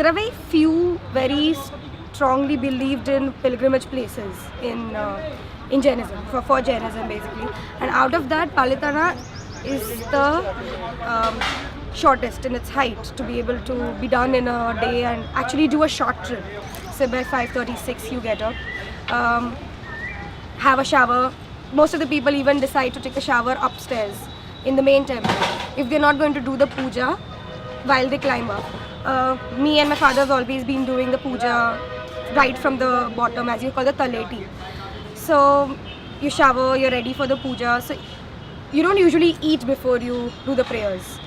there are very few very strongly believed in pilgrimage places in Jainism, for Jainism basically. And out of that, Palitana is the shortest in its height to be able to be done in a day and actually do a short trip. So by 5:36 you get up, have a shower. Most of the people even decide to take a shower upstairs in the main temple if they're not going to do the puja while they climb up. Me and my father have always been doing the puja right from the bottom, as you call the taleti. So you shower, you're ready for the puja. So you don't usually eat before you do the prayers.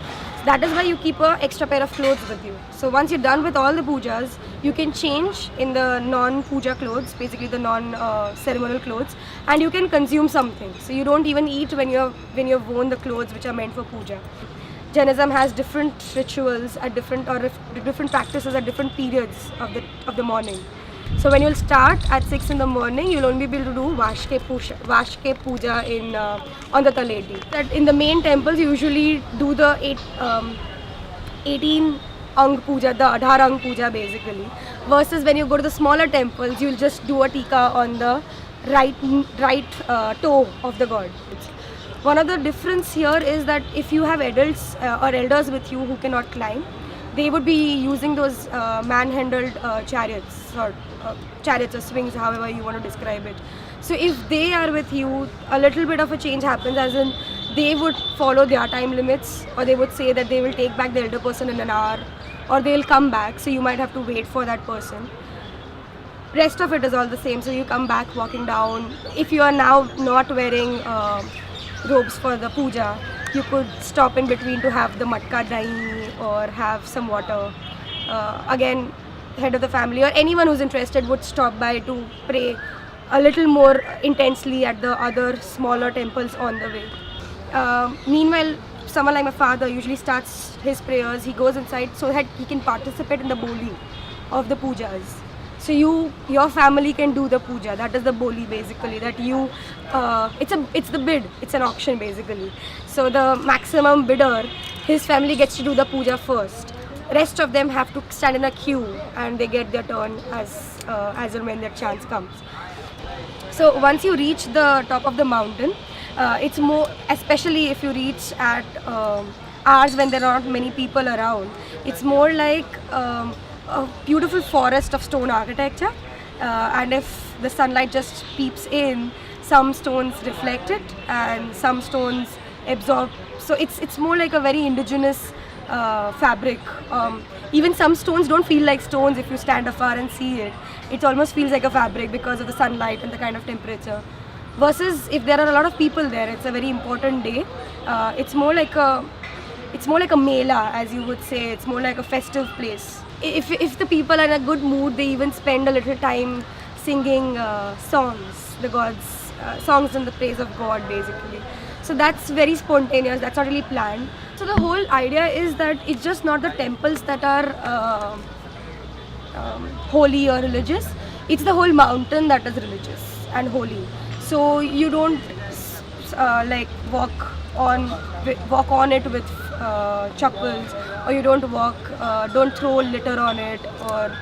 That is why you keep an extra pair of clothes with you. So once you're done with all the pujas, you can change in the non-puja clothes, basically the non-ceremonial clothes, and you can consume something. So you don't even eat when you've worn the clothes which are meant for puja. Jainism has different rituals at different practices at different periods of the morning. So when you'll start at 6 in the morning, you'll only be able to do Vashke Puja on the Taleti. That in the main temples, you usually do the 18 Ang Puja, the Adhar Ang Puja basically. Versus when you go to the smaller temples, you'll just do a tika on the right toe of the god. One of the difference here is that if you have adults or elders with you who cannot climb, they would be using those man-handled chariots or swings, however you want to describe it. So if they are with you, a little bit of a change happens, as in they would follow their time limits, or they would say that they will take back the elder person in an hour, or they'll come back, so you might have to wait for that person. Rest of it is all the same, so you come back walking down. If you are now not wearing robes for the puja, you could stop in between to have the matka dahi or have some water. Again, head of the family or anyone who's interested would stop by to pray a little more intensely at the other smaller temples on the way. Meanwhile, someone like my father usually starts his prayers, he goes inside so that he can participate in the boli of the pujas. So your family can do the puja. That is the boli basically. That you, it's the bid. It's an auction basically. So the maximum bidder, his family gets to do the puja first. Rest of them have to stand in a queue and they get their turn as and when their chance comes. So once you reach the top of the mountain, it's more, especially if you reach at hours when there are not many people around, it's more like a beautiful forest of stone architecture, and if the sunlight just peeps in, some stones reflect it and some stones absorb. So it's more like a very indigenous fabric. Even some stones don't feel like stones if you stand afar and see it. It almost feels like a fabric because of the sunlight and the kind of temperature. Versus if there are a lot of people there, it's a very important day. It's more like a mela, as you would say. It's more like a festive place. If the people are in a good mood, they even spend a little time singing songs, the gods, songs in the praise of God basically. So that's very spontaneous, that's not really planned. So the whole idea is that it's just not the temples that are holy or religious, it's the whole mountain that is religious and holy. So you don't like walk on it with chappals, or you don't don't throw litter on it, or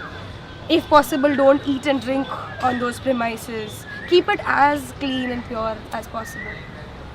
if possible don't eat and drink on those premises. Keep it as clean and pure as possible.